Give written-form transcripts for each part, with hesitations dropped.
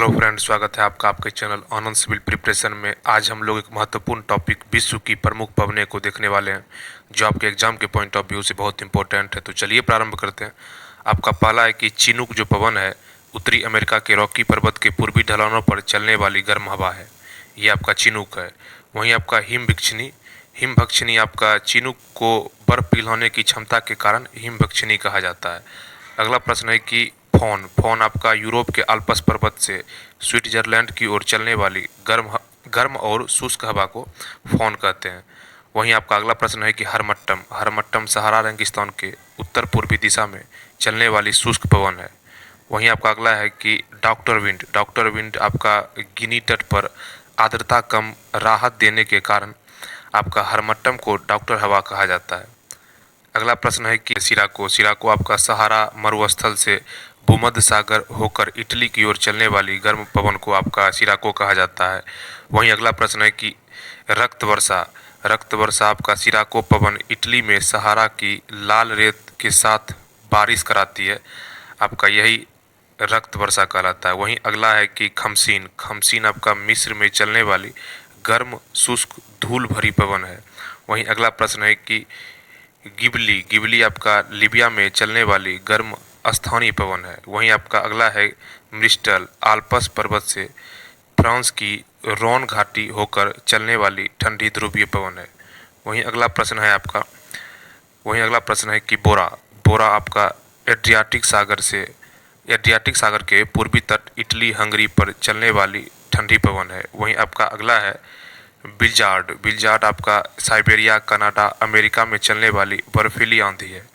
Hello friend, स्वागत है आपका आपके चैनल आनंद सिविल प्रिपरेशन में। आज हम लोग एक महत्वपूर्ण टॉपिक विश्व की प्रमुख पवनें को देखने वाले हैं, जो आपके एग्जाम के पॉइंट ऑफ व्यू से बहुत इंपॉर्टेंट है। तो चलिए प्रारंभ करते हैं। आपका पहला है कि चिनूक जो पवन है, उत्तरी अमेरिका के रॉकी पर्वत के पूर्वी ढलानों पर चलने वाली गर्म हवा है। ये आपका चिनूक है। वहीं आपका हिमभक्षिणी आपका चिनूक को बर्फ पिघलाने की क्षमता के कारण हिमभक्षिणी कहा जाता है। अगला प्रश्न है कि फोन आपका यूरोप के आल्प्स पर्वत से स्विट्जरलैंड की ओर चलने वाली गर्म और शुष्क हवा को फोन कहते हैं। वहीं आपका अगला प्रश्न है कि हरमट्टम सहारा रेगिस्तान के उत्तर पूर्वी दिशा में चलने वाली शुष्क पवन है। वहीं आपका अगला है कि डॉक्टर विंड आपका गिनी तट पर आर्द्रता कम राहत देने के कारण आपका हरमट्टम को डॉक्टर हवा कहा जाता है। अगला प्रश्न है कि सिराको आपका सहारा मरुस्थल से भूमध्य सागर होकर इटली की ओर चलने वाली गर्म पवन को आपका सिराको कहा जाता है। वहीं अगला प्रश्न है कि रक्त वर्षा आपका सिराको पवन इटली में सहारा की लाल रेत के साथ बारिश कराती है। आपका यही रक्त वर्षा कहलाता है। वहीं अगला है कि खमसीन आपका मिस्र में चलने वाली गर्म शुष्क धूल भरी पवन है। वहीं अगला प्रश्न है कि गिबली आपका लीबिया में चलने वाली गर्म स्थानीय पवन है। वहीं आपका अगला है मिस्टल आल्प्स पर्वत से फ्रांस की रोन घाटी होकर चलने वाली ठंडी ध्रुवीय पवन है। वहीं अगला प्रश्न है कि बोरा आपका एड्रियाटिक सागर के पूर्वी तट इटली हंगरी पर चलने वाली ठंडी पवन है। वहीं आपका अगला है बिल्जार्ड आपका साइबेरिया कनाडा अमेरिका में चलने वाली बर्फीली आंधी है।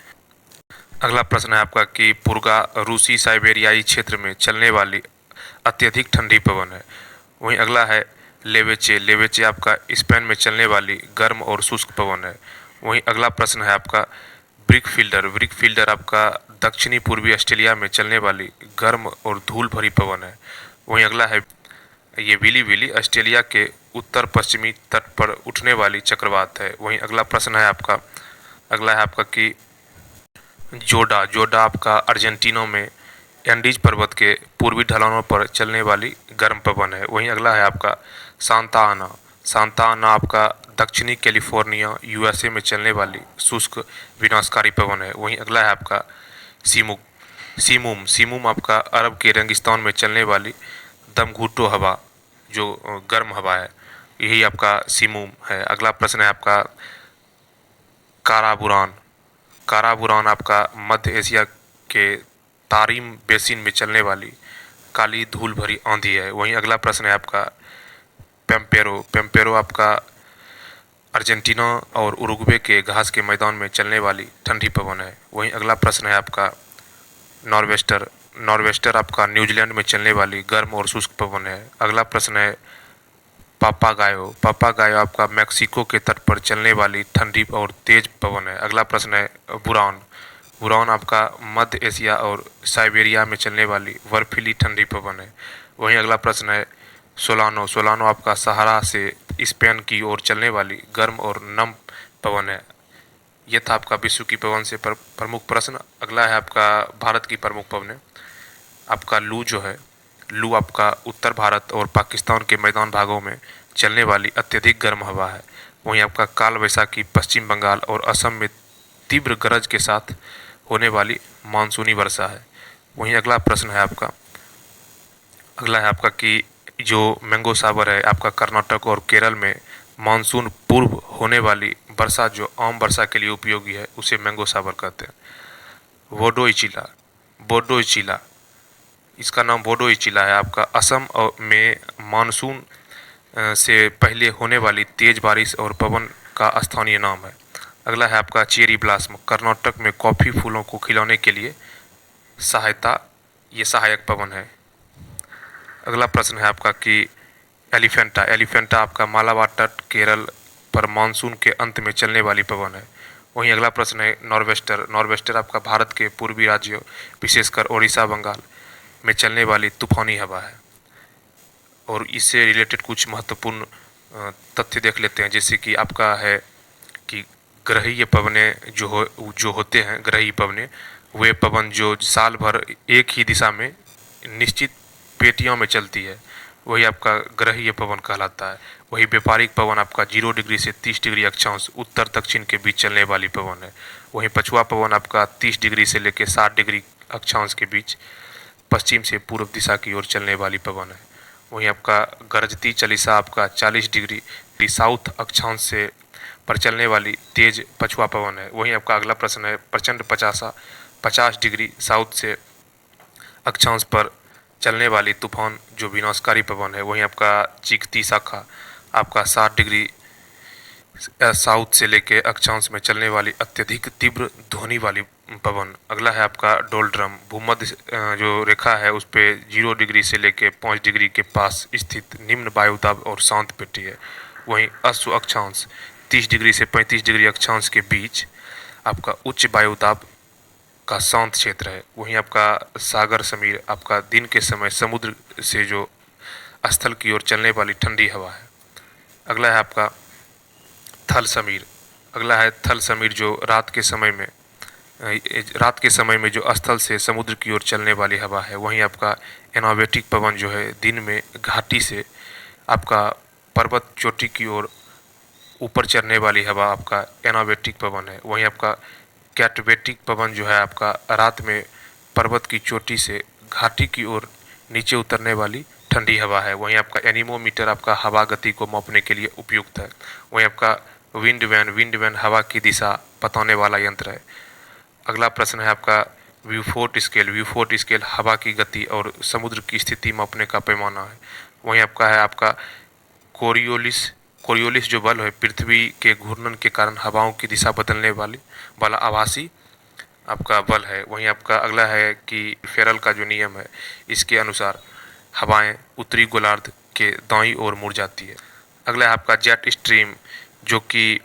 अगला प्रश्न है आपका कि पुर्गा रूसी साइबेरियाई क्षेत्र में चलने वाली अत्यधिक ठंडी पवन है। वहीं अगला है लेवेचे आपका स्पेन में चलने वाली गर्म और शुष्क पवन है। वहीं अगला प्रश्न है आपका ब्रिकफील्डर आपका दक्षिणी पूर्वी ऑस्ट्रेलिया में चलने वाली गर्म और धूल भरी पवन है। वहीं अगला है ये विली ऑस्ट्रेलिया के उत्तर पश्चिमी तट पर उठने वाली चक्रवात है। वहीं अगला प्रश्न है आपका कि जोडा आपका अर्जेंटीना में एंडीज पर्वत के पूर्वी ढलानों पर चलने वाली गर्म पवन है। वहीं अगला है आपका सांता आना आपका दक्षिणी कैलिफोर्निया यूएसए में चलने वाली शुष्क विनाशकारी पवन है। वहीं अगला है आपका सीमुम आपका अरब के रेगिस्तान में चलने वाली दमघुटो हवा जो गर्म हवा है, यही आपका सीमुम है। अगला प्रश्न है आपका काराबुरान आपका मध्य एशिया के तारिम बेसिन में चलने वाली काली धूल भरी आंधी है। वहीं अगला प्रश्न है आपका पेम्पेरो आपका अर्जेंटीना और उरुग्वे के घास के मैदान में चलने वाली ठंडी पवन है। वहीं अगला प्रश्न है आपका नॉर्वेस्टर आपका न्यूजीलैंड में चलने वाली गर्म और शुष्क पवन है। अगला प्रश्न है पापागायो आपका मैक्सिको के तट पर चलने वाली ठंडी और तेज पवन है। अगला प्रश्न है बुरान आपका मध्य एशिया और साइबेरिया में चलने वाली बर्फीली ठंडी पवन है। वहीं अगला प्रश्न है सोलानो आपका सहारा से स्पेन की ओर चलने वाली गर्म और नम पवन है। यह था आपका विश्व की पवन से प्रमुख प्रश्न। अगला है आपका भारत की प्रमुख पवनें। आपका लू आपका उत्तर भारत और पाकिस्तान के मैदान भागों में चलने वाली अत्यधिक गर्म हवा है। वहीं आपका काल वैसाखी पश्चिम बंगाल और असम में तीव्र गरज के साथ होने वाली मानसूनी वर्षा है। वहीं अगला प्रश्न है आपका कि जो मैंगो सावर है आपका कर्नाटक और केरल में मानसून पूर्व होने वाली वर्षा जो आम वर्षा के लिए उपयोगी है, उसे मैंगो सावर कहते हैं। बोडोइचिला इसका नाम बोडोइचिला है। आपका असम में मानसून से पहले होने वाली तेज बारिश और पवन का स्थानीय नाम है। अगला है आपका चेरी ब्लॉसम, कर्नाटक में कॉफ़ी फूलों को खिलौने के लिए सहायक पवन है। अगला प्रश्न है आपका कि एलिफेंटा आपका मालाबार तट केरल पर मानसून के अंत में चलने वाली पवन है। वहीं अगला प्रश्न है नॉर्वेस्टर आपका भारत के पूर्वी राज्यों विशेषकर ओडिशा बंगाल में चलने वाली तूफानी हवा है। और इससे रिलेटेड कुछ महत्वपूर्ण तथ्य देख लेते हैं, जैसे कि आपका है कि ग्रहीय पवनें जो होते हैं वे पवन जो साल भर एक ही दिशा में निश्चित पेटियों में चलती है वही आपका ग्रहीय पवन कहलाता है। वही व्यापारिक पवन आपका 0 डिग्री से 30 डिग्री अक्षांश उत्तर दक्षिण के बीच चलने वाली पवन है। वहीं पछुआ पवन आपका 30 डिग्री से लेकर 60 डिग्री अक्षांश के बीच पश्चिम से पूर्व दिशा की ओर चलने वाली पवन है। वहीं आपका गरजती चालीसा आपका 40 डिग्री साउथ अक्षांश से पर चलने वाली तेज पछुआ पवन है। वहीं आपका अगला प्रश्न है प्रचंड 50 डिग्री साउथ से अक्षांश पर चलने वाली तूफान जो विनाशकारी पवन है। वहीं आपका चीखती शाखा आपका 60 डिग्री साउथ से लेके अक्षांश में चलने वाली अत्यधिक तीव्र ध्वनि वाली पवन। अगला है आपका डोलड्रम भूमध्य जो रेखा है उस पे 0 डिग्री से लेके 5 डिग्री के पास स्थित निम्न वायुदाब और शांत पेटी है। वहीं अश्व अक्षांश 30 डिग्री से 35 डिग्री अक्षांश के बीच आपका उच्च वायुदाब का शांत क्षेत्र है। वहीं आपका सागर समीर आपका दिन के समय समुद्र से जो स्थल की ओर चलने वाली ठंडी हवा है। अगला है आपका थल समीर। अगला है थल समीर जो रात के समय में जो स्थल से समुद्र की ओर चलने वाली हवा है। वहीं आपका एनावेटिक पवन जो है दिन में घाटी से आपका पर्वत चोटी की ओर ऊपर चढ़ने वाली हवा आपका एनावेटिक पवन है। वहीं आपका कैटवेटिक पवन जो है आपका रात में पर्वत की चोटी से घाटी की ओर नीचे उतरने वाली ठंडी हवा है। वहीं आपका एनीमोमीटर आपका हवा गति को मापने के लिए उपयुक्त है। वहीं आपका विंड वैन हवा की दिशा बताने वाला यंत्र है। अगला प्रश्न है आपका व्यूफोर्ट स्केल हवा की गति और समुद्र की स्थिति मापने का पैमाना है। वहीं आपका है आपका कोरियोलिस जो बल है पृथ्वी के घूर्णन के कारण हवाओं की दिशा बदलने वाला आभासी आपका बल है। वहीं आपका अगला है कि फेरल का जो नियम है इसके अनुसार हवाएं उत्तरी गोलार्ध के दाईं ओर मुड़ जाती है। अगला है आपका जेट स्ट्रीम जो कि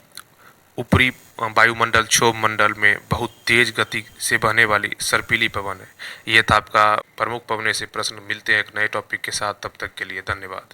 ऊपरी वायुमंडल क्षोभ मंडल में बहुत तेज गति से बहने वाली सर्पीली पवन है। यह था आपका प्रमुख पवनों से प्रश्न। मिलते हैं एक नए टॉपिक के साथ, तब तक के लिए धन्यवाद।